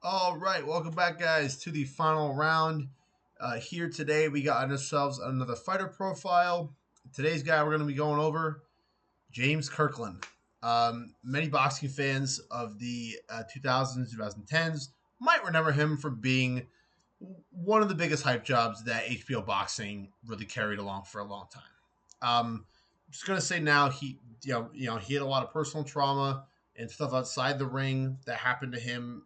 All right, welcome back, guys, to the final round. Here today, we got ourselves another fighter profile. Today's guy we're going to be going over, James Kirkland. Many boxing fans of the 2000s, 2010s might remember him for being one of the biggest hype jobs that HBO boxing really carried along for a long time. I'm just gonna say now he had a lot of personal trauma and stuff outside the ring that happened to him.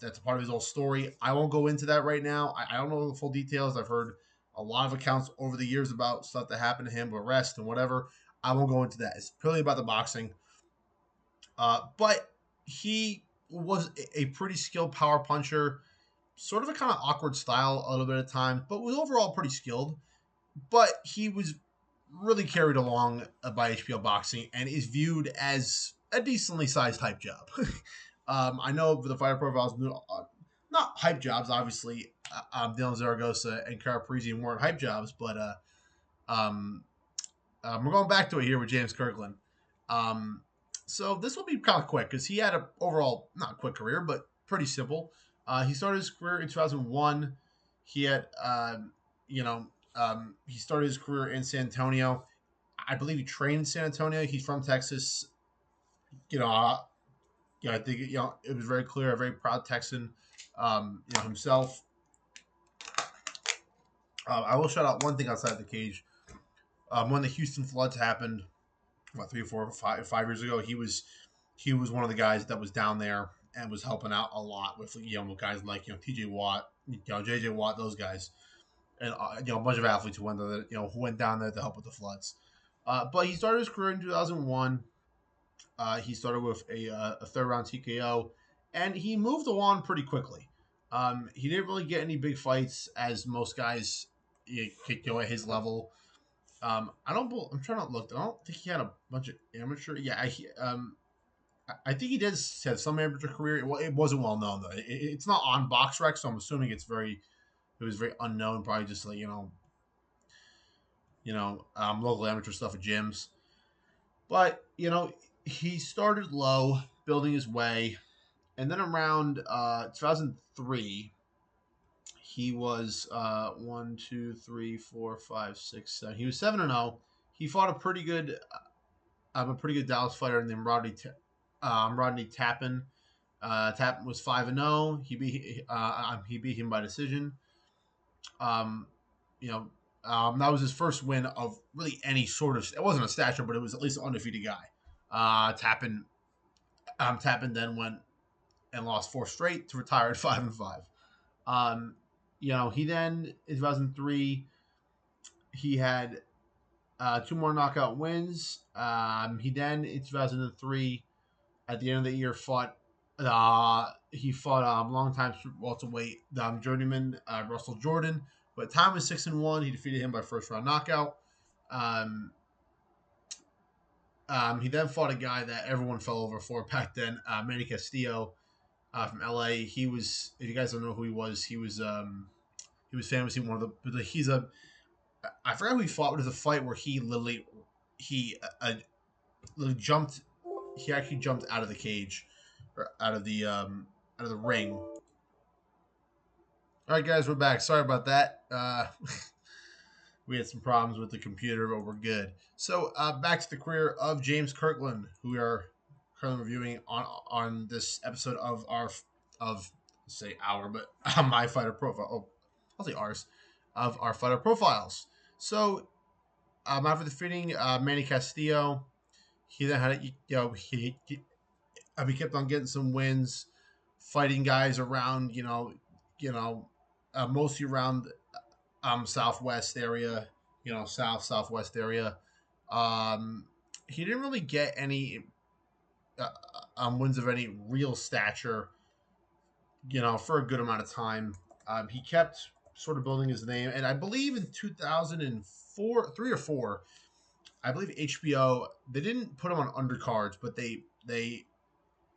That's a part of his whole story. I won't go into that right now. I don't know the full details. I've heard a lot of accounts over the years about stuff that happened to him, arrest and whatever. I won't go into that. It's purely about the boxing. But he was a pretty skilled power puncher, sort of a kind of awkward style a little bit of time, but was overall pretty skilled. But he was really carried along by HBO boxing and is viewed as a decently sized hype job. I know the fighter profiles, not hype jobs, obviously. Dylan Zaragoza and Cara Parisian weren't hype jobs, but um, we're going back to it here with James Kirkland. Um, so this will be kind of quick because he had an overall not quick career, but pretty simple. He started his career in 2001. He had, he started his career in San Antonio. I believe he trained in San Antonio. He's from Texas. You know, uh, I think it was very clear, a very proud Texan. Himself. I will shout out one thing outside the cage. When the Houston floods happened, what 3 or 4 5 years ago, he was one of the guys that was down there and was helping out a lot with with guys like T.J. Watt, J.J. Watt, those guys, and a bunch of athletes who went down there to help with the floods. But he started his career in 2001. He started with a third round TKO, and he moved on pretty quickly. He didn't really get any big fights, as most guys at his level. I don't. I'm trying to look. I don't think he had a bunch of amateur. Yeah, I think he did have some amateur career. It wasn't well known though. It's not on BoxRec, so I'm assuming it was very unknown. Probably just like local amateur stuff at gyms. But he started low, building his way, and then around 2003, he was 1, 2, 3, 4, 5, 6, 7. He was 7-0. He fought a pretty good Dallas fighter named Rodney Tappan. Tappan was 5-0. He beat him by decision. Um, you know, that was his first win of really any sort of. It wasn't a stature, but it was at least an undefeated guy. Tappan then went and lost 4 straight to retire at 5-5. Um, he then in 2003 he had two more knockout wins. He then in 2003 at the end of the year fought longtime welterweight journeyman Russell Jordan, but time was 6-1. He defeated him by first round knockout. Um, he then fought a guy that everyone fell over for back then, Manny Castillo from LA. He was, if you guys don't know who he was famous in one of the. He's a. I forgot who he fought. But it was a fight where he jumped. He actually jumped out of the cage, or out of the ring. All right, guys, we're back. Sorry about that. We had some problems with the computer, but we're good. So back to the career of James Kirkland, who we are currently reviewing on this episode of say our, but my fighter profile. Oh, I'll say ours of our fighter profiles. So after defeating Manny Castillo, he then had he kept on getting some wins, fighting guys around mostly around southwest area, southwest area. Um, he didn't really get any wins of any real stature, for a good amount of time. He kept sort of building his name, and I believe in 2004, 3 or 4, I believe HBO, they didn't put him on undercards, but they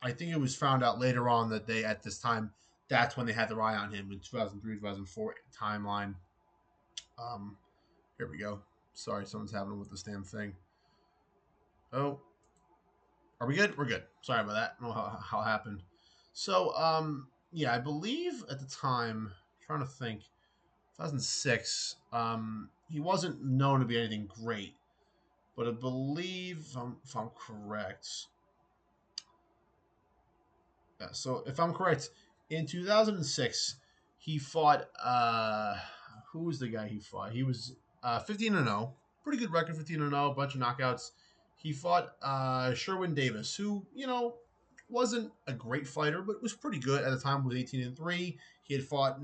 I think it was found out later on that they at this time that's when they had their eye on him in 2003 2004 timeline. Here we go. Sorry, someone's having with this damn thing. Oh, are we good? We're good. Sorry about that. I don't know how it happened. So yeah, I believe at the time, trying to think, 2006. He wasn't known to be anything great, but I believe if I'm correct, yeah, so if I'm correct, in 2006, he fought. Who was the guy he fought? He was 15-0, pretty good record, 15-0, a bunch of knockouts. He fought Sherwin Davis, who wasn't a great fighter, but was pretty good at the time. Was 18-3. He had fought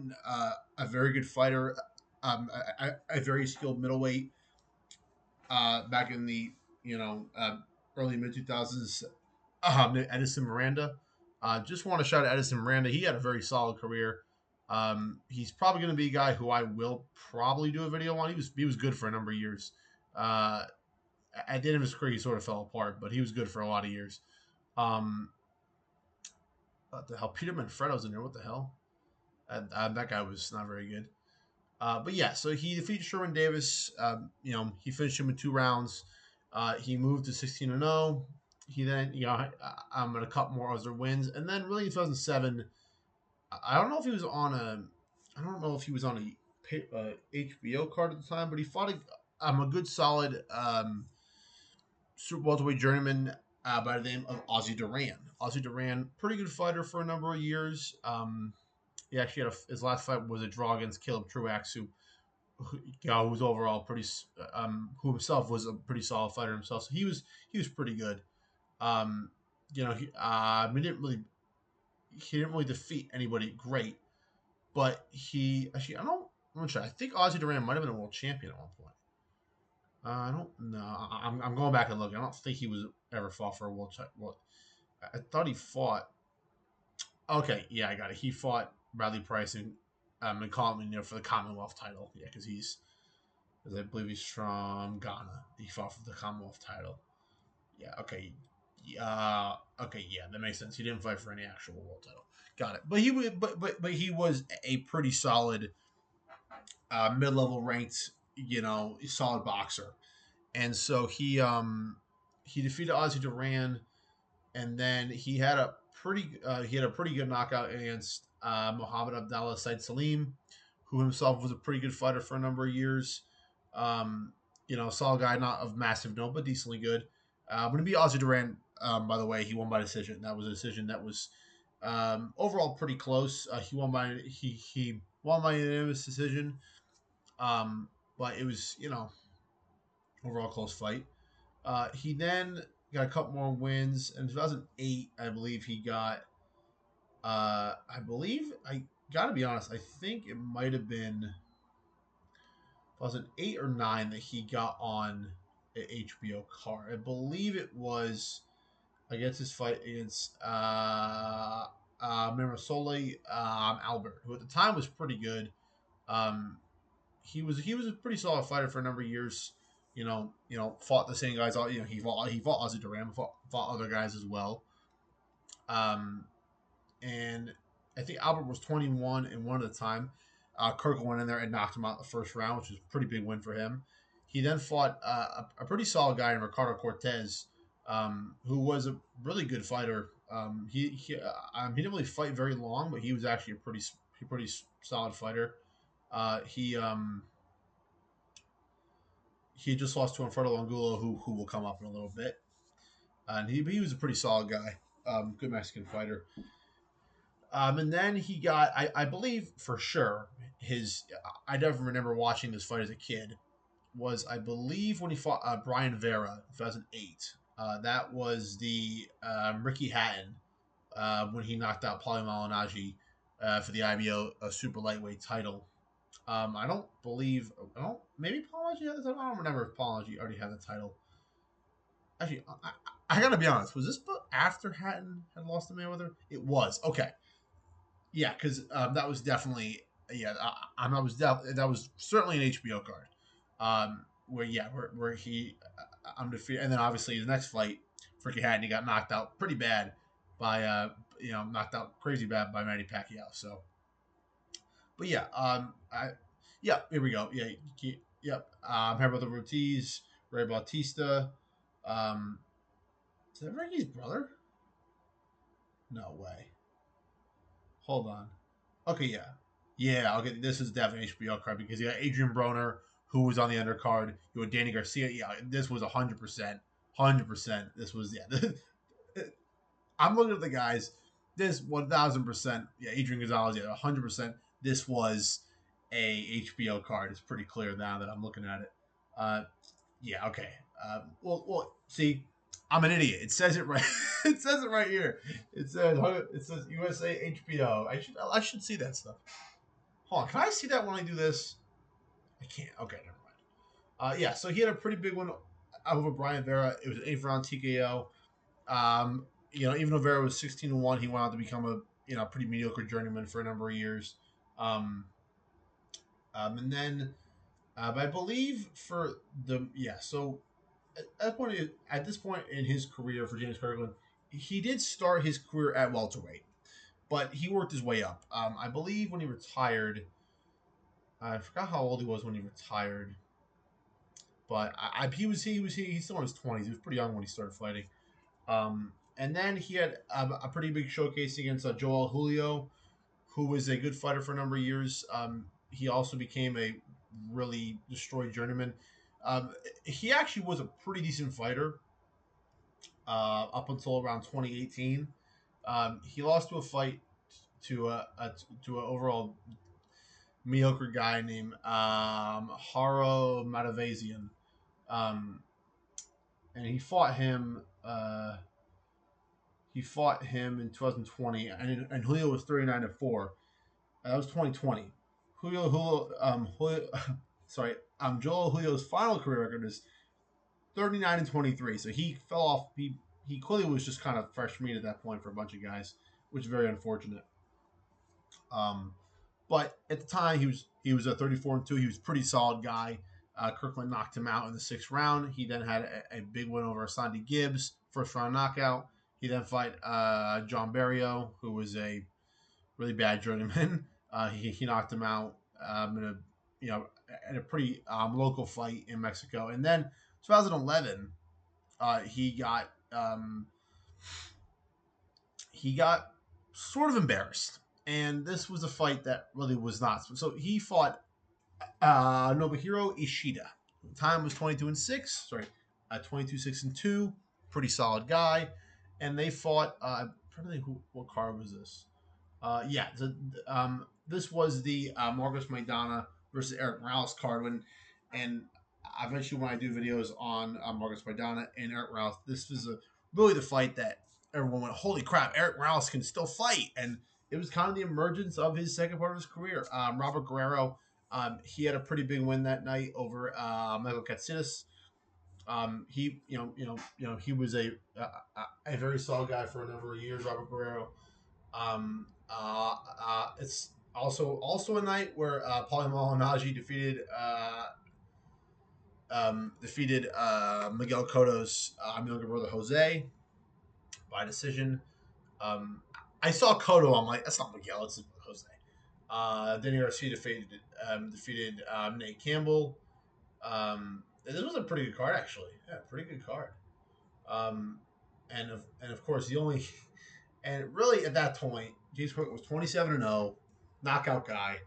a very good fighter, a very skilled middleweight back in the early mid 2000s, Edison Miranda. Just want to shout out Edison Miranda. He had a very solid career. He's probably going to be a guy who I will probably do a video on. He was good for a number of years. Uh, at the end of his career, he sort of fell apart, but he was good for a lot of years. Um, what the hell? Peter Manfredo's in there. What the hell? That guy was not very good. But yeah, so he defeated Sherman Davis. He finished him in 2 rounds. He moved to 16-0. He then, I'm going to cut more other wins. And then really in 2007, I don't know if he was on a, I don't know if he was on a HBO card at the time, but he fought a good solid super welterweight journeyman by the name of Ozzy Duran. Ozzy Duran, pretty good fighter for a number of years. He actually had his last fight was a draw against Caleb Truax, who was overall pretty, who himself was a pretty solid fighter himself. So he was pretty good. Um, he didn't really defeat anybody great, but he actually I'm not sure. I think Ozzy Duran might have been a world champion at one point. I don't know. I'm going back and looking. I don't think he was ever fought for a world title. Well, I thought he fought. Okay, yeah, I got it. He fought Bradley Price and Coleman, for the Commonwealth title. Yeah, because I believe he's from Ghana. He fought for the Commonwealth title. Yeah. Okay. Okay. Yeah, that makes sense. He didn't fight for any actual world title. Got it. But he was a pretty solid mid level ranked solid boxer, and so he defeated Ozzy Duran, and then he had a pretty good knockout against Muhammad Abdallah Said Salim, who himself was a pretty good fighter for a number of years. Solid guy, not of massive note, but decently good. When it beat Ozzy Duran, by the way, he won by decision. That was a decision that was overall pretty close. He won by unanimous decision, but it was overall close fight. He then got a couple more wins. In 2008, I believe he got. I gotta be honest. I think it might have been 2008 or 9 that he got on an HBO card. I believe it was against his fight against Mirasole Albert, who at the time was pretty good. Um, he was a pretty solid fighter for a number of years. Fought the same guys. He fought Ozzy Duran, fought other guys as well. Um, and I think Albert was 21 and one at the time. Kirkland went in there and knocked him out in the first round, which was a pretty big win for him. He then fought a pretty solid guy in Ricardo Cortez, who was a really good fighter. He didn't really fight very long, but he was actually a pretty solid fighter. He just lost to Alfredo Angulo, who will come up in a little bit, and he was a pretty solid guy, good Mexican fighter. And then he got, I believe for sure, I definitely remember watching this fight as a kid, was I believe when he fought Brian Vera in 2008. That was the Ricky Hatton when he knocked out Paulie Malignaggi for the IBO super lightweight title. Maybe Malignaggi had the title? I don't remember if Malignaggi already had the title. Actually, I gotta be honest, was this after Hatton had lost to Mayweather? It was. Okay. Yeah, because that was definitely that was certainly an HBO card, where he undefeated, and then obviously the next fight, Ricky Hatton, he got knocked out pretty bad by knocked out crazy bad by Manny Pacquiao. So, but yeah, here we go. Yeah, yep. Herberto Ortiz, Ray Bautista. Um, is that Ricky's brother? No way. Hold on. Okay, yeah. Yeah, okay, this is definitely an HBO card because you got Adrian Broner, who was on the undercard. You had Danny Garcia. Yeah, this was 100%. 100%. This was, yeah. I'm looking at the guys. This 1,000%. Yeah, Adrian Gonzalez, yeah, 100%. This was a HBO card. It's pretty clear now that I'm looking at it. Uh, yeah, okay. See, I'm an idiot. It says it right. It says it right here. It says USA HBO. I should see that stuff. Hold on, can I see that when I do this? I can't. Okay, never mind. Yeah, so he had a pretty big one over Brian Vera. It was an 8th round TKO. Even though Vera was 16-1, he went on to become a pretty mediocre journeyman for a number of years. Um, and then, but I believe for the so at this point in his career for James Kirkland, he did start his career at welterweight, but he worked his way up. I believe when he retired, I forgot how old he was when he retired, but he's still in his 20s. He was pretty young when he started fighting. And then he had a pretty big showcase against Joel Julio, who was a good fighter for a number of years. He also became a really destroyed journeyman. He actually was a pretty decent fighter up until around 2018. He lost to a fight to an overall mediocre guy named Haro Matavazian, and he fought him. He fought him in 2020, and Julio was 39-4. That was 2020. Julio, sorry, Joel Julio's final career record is 39-23. So he fell off. He clearly was just kind of fresh meat at that point for a bunch of guys, which is very unfortunate. But at the time he was a 34-2. He was a pretty solid guy. Kirkland knocked him out in the 6th round. He then had a big win over Sandy Gibbs, 1st round knockout. He then fought John Barrio, who was a really bad journeyman. He knocked him out in a pretty local fight in Mexico. And then 2011, he got sort of embarrassed, and this was a fight that really was not. So he fought Nobuhiro Ishida. Time was 22-6. Sorry, 22-6-2. Pretty solid guy, and they fought. I'm trying to think what card was this. This was the Marcos Maidana versus Eric Morales card. And eventually when I do videos on Marcos Maidana and Eric Morales, this was really the fight that everyone went, holy crap, Eric Morales can still fight. And it was kind of the emergence of his second part of his career. Robert Guerrero, he had a pretty big win that night over Michael Katsinas. He was a very solid guy for a number of years, Robert Guerrero. It's also a night where Paulie Malignaggi defeated Miguel Cotto's younger brother Jose by decision. I saw Cotto. I'm like, that's not Miguel. It's Jose. Danny Garcia defeated Nate Campbell. This was a pretty good card, actually. Yeah, pretty good card. And of course the only and really at that point, James Kirkland was 27-0, knockout guy,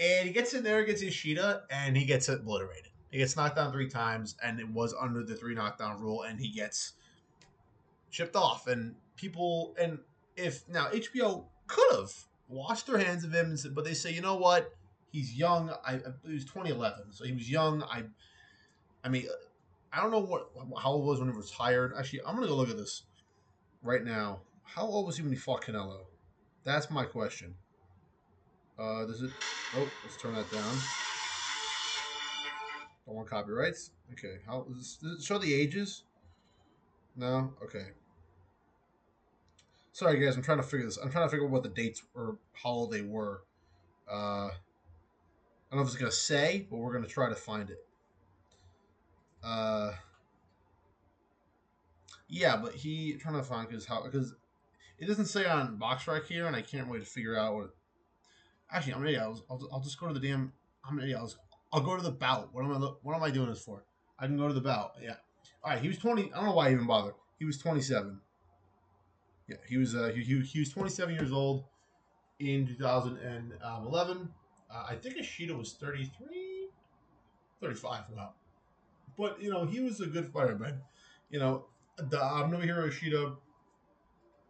and he gets in there against Ishida, and he gets obliterated. He gets knocked down 3 times, and it was under the 3 knockdown rule, and he gets chipped off. And if now HBO could have washed their hands of him, but they say, you know what, he's young. It was 2011, so he was young. I mean, I don't know how old he was when he retired. Actually, I'm gonna go look at this right now. How old was he when he fought Canelo? That's my question. Does it? Oh, let's turn that down. Don't want copyrights. Okay. Does it show the ages? No. Okay. Sorry, guys. I'm trying to figure this. I'm trying to figure out what the dates or how old they were. I don't know if it's gonna say, but we're gonna try to find it. Yeah, but I'm trying to find because it doesn't say on BoxRec here, and I can't really figure out what. Actually, I'm an idiot. I'll just go to the damn. I'm an idiot. I'll go to the bout. What am I doing this for? I can go to the bout. Yeah. All right. He was 20. I don't know why I even bothered. He was 27. Yeah. He was 27 years old. in 2011. I think Ishida was 33, 35. Wow. But, he was a good fighter, man. Nobuhiro Ishida,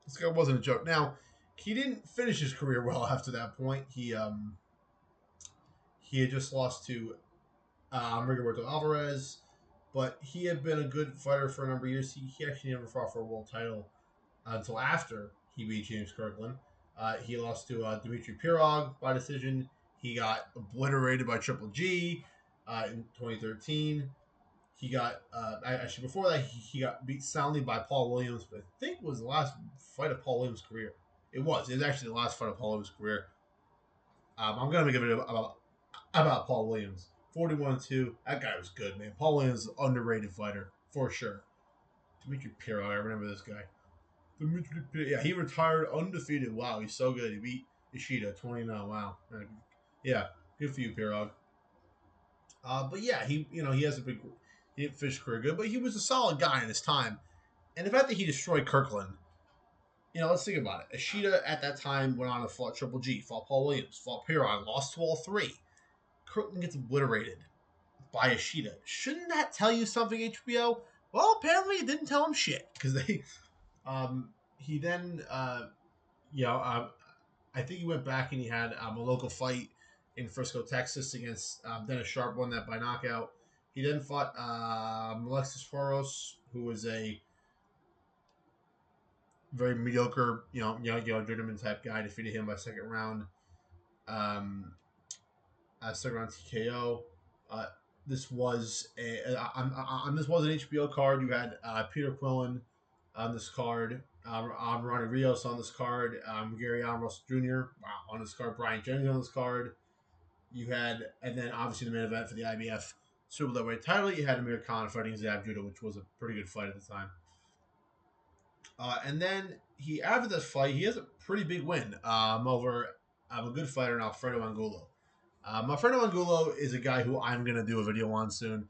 this guy wasn't a joke. Now, he didn't finish his career well after that point. He had just lost to Rigoberto Alvarez, but he had been a good fighter for a number of years. He actually never fought for a world title until after he beat James Kirkland. He lost to Dmitry Pirog by decision. He got obliterated by Triple G in 2013. He got actually before that he got beat soundly by Paul Williams, but I think it was the last fight of Paul Williams' career. It was. It was actually the last fight of Paul Williams' career. I'm gonna make a video about Paul Williams. 41-2. That guy was good, man. Paul Williams is an underrated fighter for sure. Dmitry Pirog, I remember this guy. Yeah, he retired undefeated. Wow, he's so good. He beat Ishida 20-0. Wow. Yeah, good for you, Pirog. But yeah, he has a big. He didn't finish career good, but he was a solid guy in his time. And the fact that he destroyed Kirkland, let's think about it. Ishida at that time went on to fought Triple G, fought Paul Williams, fought Pirog, lost to all three. Kirkland gets obliterated by Ishida. Shouldn't that tell you something, HBO? Well, apparently it didn't tell him shit because he then I think he went back and he had a local fight in Frisco, Texas against Dennis Sharp, won that by knockout. He then fought Alexis Foros, who was a very mediocre, journeyman type guy. Defeated him by second round. Second round TKO. This was this was an HBO card. You had Peter Quillen on this card. Ronnie Rios on this card. Gary Alamos Jr. On this card. Brian Jennings on this card. You had, and then obviously the main event for the IBF Super Lightweight title, you had Amir Khan fighting Zab Judah, which was a pretty good fight at the time. And then after this fight, he has a pretty big win over a good fighter, Alfredo Angulo. Alfredo Angulo is a guy who I'm going to do a video on soon.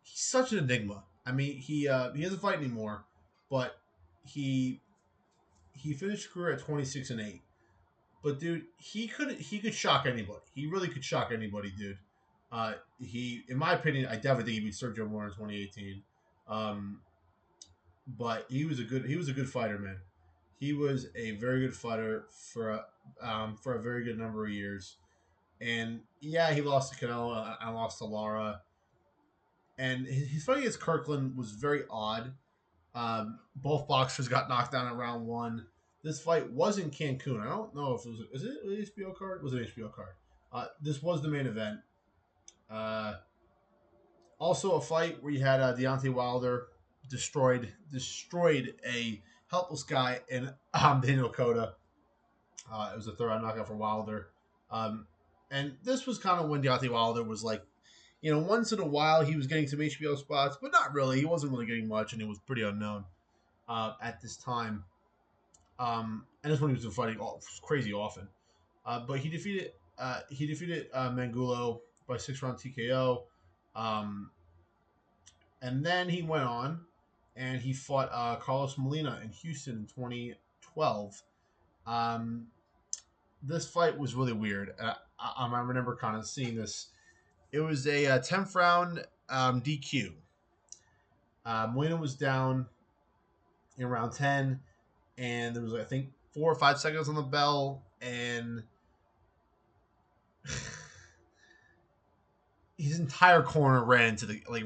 He's such an enigma. I mean, he doesn't fight anymore, but he finished his career at 26-8. But dude, he could shock anybody. He really could shock anybody, dude. In my opinion, I definitely think he beat Sergio Mora in 2018. But he was a good fighter, man. He was a very good fighter for a very good number of years. And yeah, he lost to Canelo and lost to Lara. And his fight against Kirkland was very odd. Both boxers got knocked down in round one. This fight was in Cancun. I don't know if it was. Is it an HBO card? It was an HBO card. This was the main event. Also, a fight where you had Deontay Wilder destroyed a helpless guy in Daniel Cotto. It was a third round knockout for Wilder. And this was kind of when Deontay Wilder was like, once in a while he was getting some HBO spots, but not really. He wasn't really getting much, and it was pretty unknown at this time. And this one he was fighting crazy often. But he defeated Mangulo by 6-round TKO. And then he went on and he fought Carlos Molina in Houston in 2012. This fight was really weird. I remember kind of seeing this. It was a 10th round DQ. Molina was down in round 10, and there was, I think, 4 or 5 seconds on the bell, and his entire corner ran into the I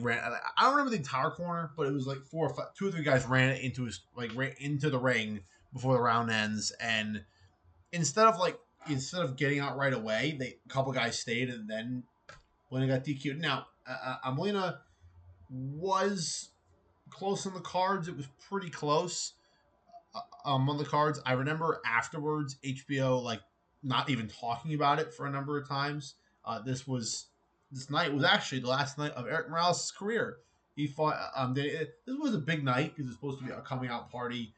don't remember the entire corner, but it was like 2 or 3 guys ran into the ring before the round ends, and instead of getting out right away, a couple guys stayed, and then when it got DQ'd. Now, Molina was close on the cards. It was pretty close on the cards. I remember afterwards HBO not even talking about it for a number of times. This night was actually the last night of Eric Morales' career. He fought. This was a big night because it was supposed to be a coming out party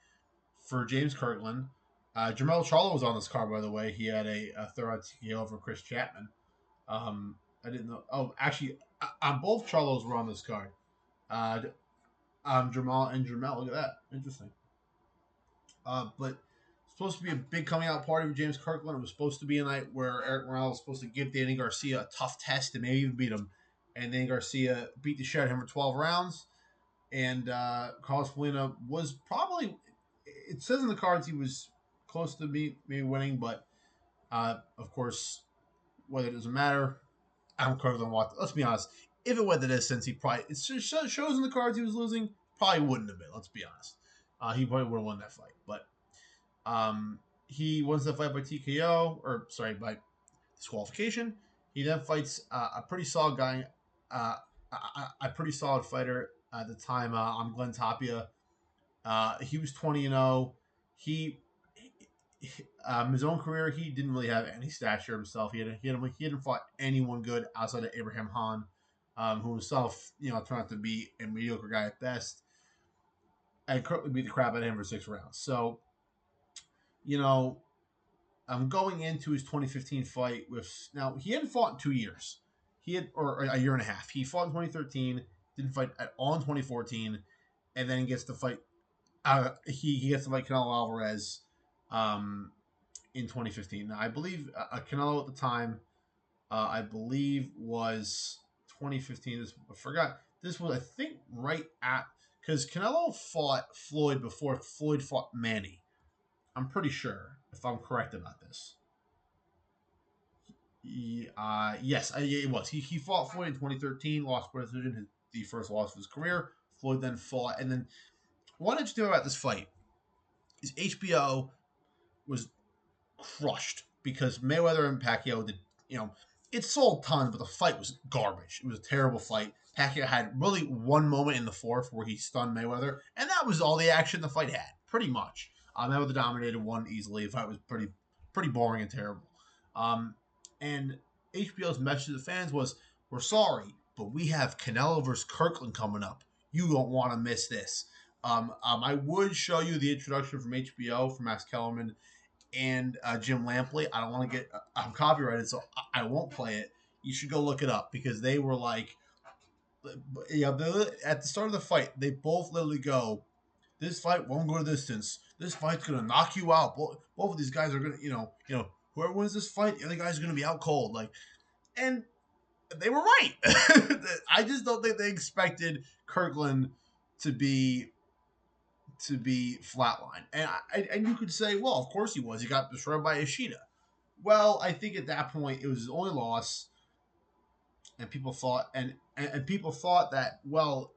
for James Kirkland. Jermell Charlo was on this card, by the way. He had a third TKO over Chris Chapman. I didn't know. Oh, actually, both Charlos were on this card. Jamal and Jermell. Look at that. Interesting. But supposed to be a big coming out party for James Kirkland. It was supposed to be a night where Eric Morales was supposed to give Danny Garcia a tough test and maybe even beat him. And Danny Garcia beat the shit out of him for 12 rounds. And Carlos Molina was probably, it says in the cards he was close to maybe winning, but of course, whether it doesn't matter, Adam Kirkland walked. Let's be honest. If it went the distance, he probably, it shows in the cards he was losing, probably wouldn't have been. Let's be honest. He probably would have won that fight. But he wins the fight by TKO, or sorry, by disqualification. He then fights a pretty solid guy, a pretty solid fighter at the time. I'm Glenn Tapia. He was 20-0. He his own career, he didn't really have any stature himself. He hadn't fought anyone good outside of Abraham Hahn, who himself, turned out to be a mediocre guy at best. And Kirkland beat the crap out of him for 6 rounds. So, going into his 2015 fight now he hadn't fought in 2 years. Or a year and a half. He fought in 2013, didn't fight at all in 2014, and then he gets to fight. He gets to fight Canelo Alvarez in 2015. Now, I believe Canelo at the time, I believe was 2015. I forgot. This was, I think, right at, because Canelo fought Floyd before Floyd fought Manny. I'm pretty sure, if I'm correct about this. Yes, it was. He fought Floyd in 2013, lost by decision, the first loss of his career. Floyd then fought, and then one interesting thing about this fight is HBO was crushed because Mayweather and Pacquiao did, it sold tons, but the fight was garbage. It was a terrible fight. Pacquiao had really one moment in the fourth where he stunned Mayweather, and that was all the action the fight had, pretty much. Mayweather dominated one easily. The fight was pretty boring and terrible. And HBO's message to the fans was, we're sorry, but we have Canelo versus Kirkland coming up. You don't want to miss this. I would show you the introduction from HBO from Max Kellerman and Jim Lampley. I don't want to get copyrighted, so I won't play it. You should go look it up because they were like, at the start of the fight, they both literally go, this fight won't go to distance. This fight's going to knock you out. Both of these guys are going to, whoever wins this fight, the other guy's going to be out cold. And they were right. I just don't think they expected Kirkland to be flatline. And you could say, well, of course he was. He got destroyed by Ishida. Well, I think at that point it was his only loss, and people thought that, well,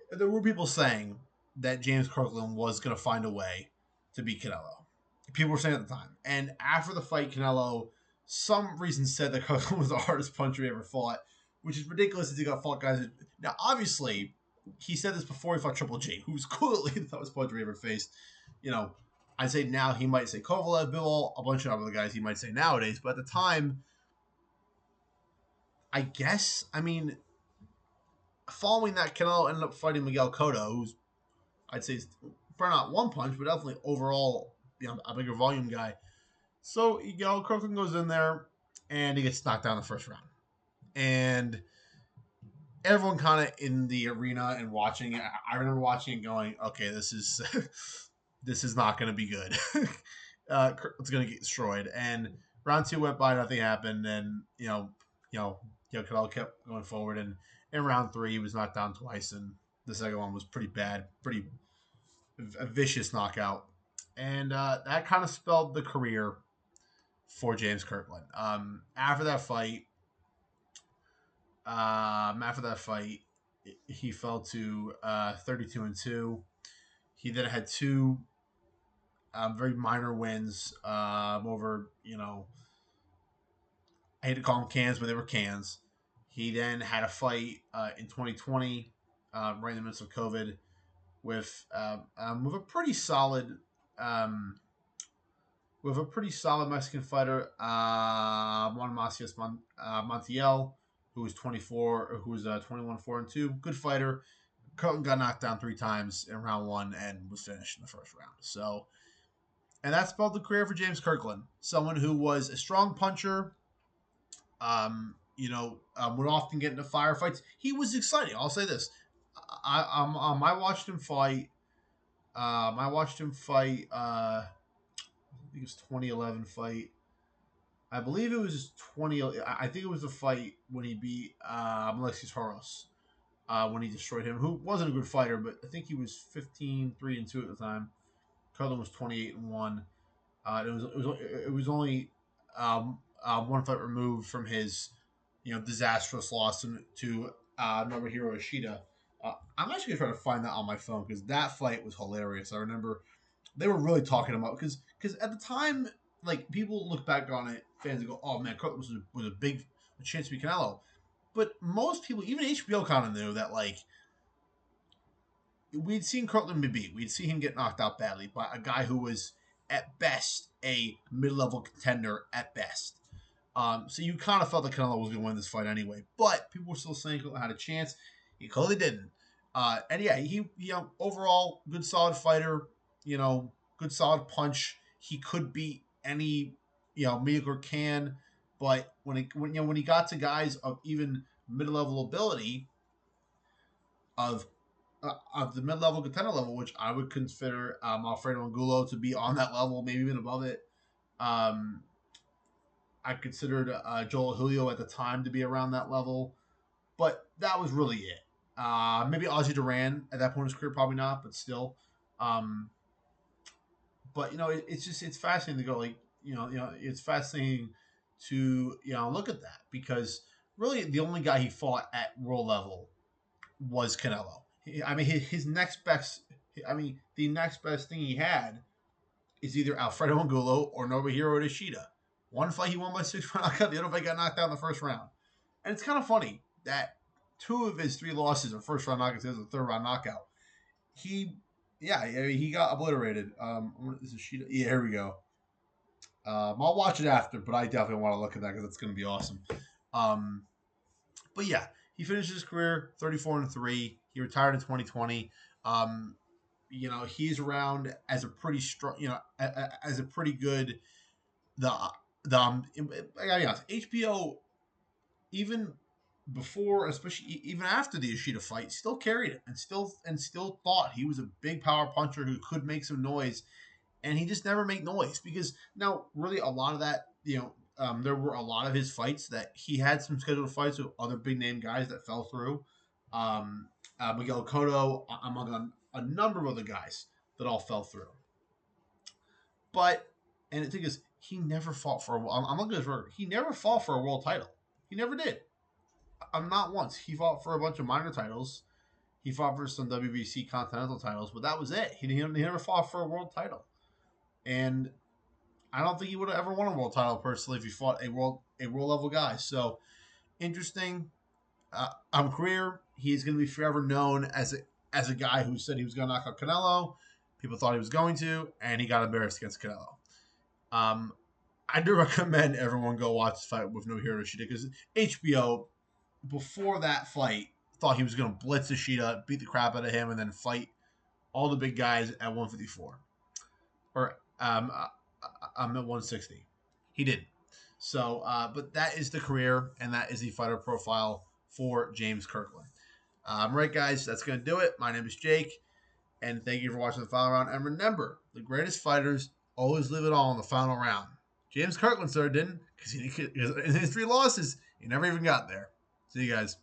there were people saying that James Kirkland was going to find a way to beat Canelo. People were saying at the time. And after the fight, Canelo, some reason said that Kirkland was the hardest puncher he ever fought, which is ridiculous since he got fought guys. Now, obviously, he said this before he fought Triple G, who was clearly the toughest puncher he ever faced. I'd say now he might say Kovalev, Bivol, a bunch of other guys he might say nowadays. But at the time, I guess, following that, Canelo ended up fighting Miguel Cotto, who's, I'd say, probably not one punch, but definitely overall, a bigger volume guy. So, Kirkland goes in there, and he gets knocked down in the first round. And everyone kind of in the arena and watching it, I remember watching it going, okay, this is this is not going to be good. It's going to get destroyed. And round 2 went by, nothing happened, and Canelo kept going forward. And in round 3, he was knocked down twice, and the second one was pretty bad, a vicious knockout, and that kind of spelled the career for James Kirkland. After that fight, he fell to 32-2. He then had 2 very minor wins over, I hate to call them cans, but they were cans. He then had a fight in 2020, right in the midst of COVID, with a pretty solid Mexican fighter, Juan Macias Montiel, who was 24, who was 21-4-2, good fighter. Kirkland got knocked down 3 times in round 1 and was finished in the first round. So, and that spelled the career for James Kirkland, someone who was a strong puncher. Would often get into firefights. He was exciting. I'll say this: I watched him fight. think it was 2011 fight. I believe it was 20. I think it was the fight when he beat Alexis Horos. When he destroyed him, who wasn't a good fighter, but I think he was 15-3-2 at the time. Kirkland was 28-1. It was only one fight removed from his disastrous loss to Nobuhiro Ishida. I'm actually gonna try to find that on my phone because that fight was hilarious. I remember they were really talking about because at the time, like, people look back on it, fans and go, "Oh man, Kirkland was a big chance to be Canelo," but most people, even HBO, kind of knew that, like, we'd seen Kirkland be beat. We'd see him get knocked out badly by a guy who was at best a mid-level contender at best. So you kind of felt that Canelo was going to win this fight anyway, but people were still saying Kirkland had a chance. He clearly didn't. And yeah, he overall good solid fighter. Good solid punch. He could beat any mediocre can, but when he got to guys of even mid-level ability, of the mid-level contender level, which I would consider Alfredo Angulo to be on that level, maybe even above it. I considered Joel Julio at the time to be around that level, but that was really it. Maybe Ozzy Duran at that point in his career, probably not, but still. But it's fascinating to go, like, it's fascinating to look at that, because really the only guy he fought at world level was Canelo. I mean, his next best. I mean, the next best thing he had is either Alfredo Angulo or Nobuhiro Ishida. One fight he won by 6-round knockout. The other fight got knocked out in the first round. And it's kind of funny that 2 of his 3 losses are first round knockouts. There's a 3rd round knockout. He got obliterated. Is Ishida? Yeah, here we go. I'll watch it after, but I definitely want to look at that because it's going to be awesome. But yeah, he finished his career 34-3. He retired in 2020. He's around as a pretty strong, as a pretty good. I gotta be honest, HBO, even before, especially even after the Ishida fight, still carried it and still thought he was a big power puncher who could make some noise, and he just never made noise because now really a lot of that, there were a lot of his fights that he had some scheduled fights with other big name guys that fell through. Miguel Cotto, among a number of other guys that all fell through. But, and the thing is, he never fought for I'm looking at his record. He never fought for a world title. He never did. Not once. He fought for a bunch of minor titles. He fought for some WBC continental titles, but that was it. He never fought for a world title. And I don't think he would have ever won a world title personally if he fought a world level guy. So interesting. Career, he's going to be forever known as a guy who said he was going to knock out Canelo. People thought he was going to, and he got embarrassed against Canelo. I do recommend everyone go watch this fight with Nobuhiro Ishida because HBO, before that fight, thought he was going to blitz Ishida, beat the crap out of him, and then fight all the big guys at 154. Or I'm at 160. He didn't. So, but that is the career, and that is the fighter profile for James Kirkland. Right, guys, that's going to do it. My name is Jake, and thank you for watching the final round. And remember, the greatest fighters always leave it all in the final round. James Kirkland, sir, didn't, because in his 3 losses, he never even got there. See you guys.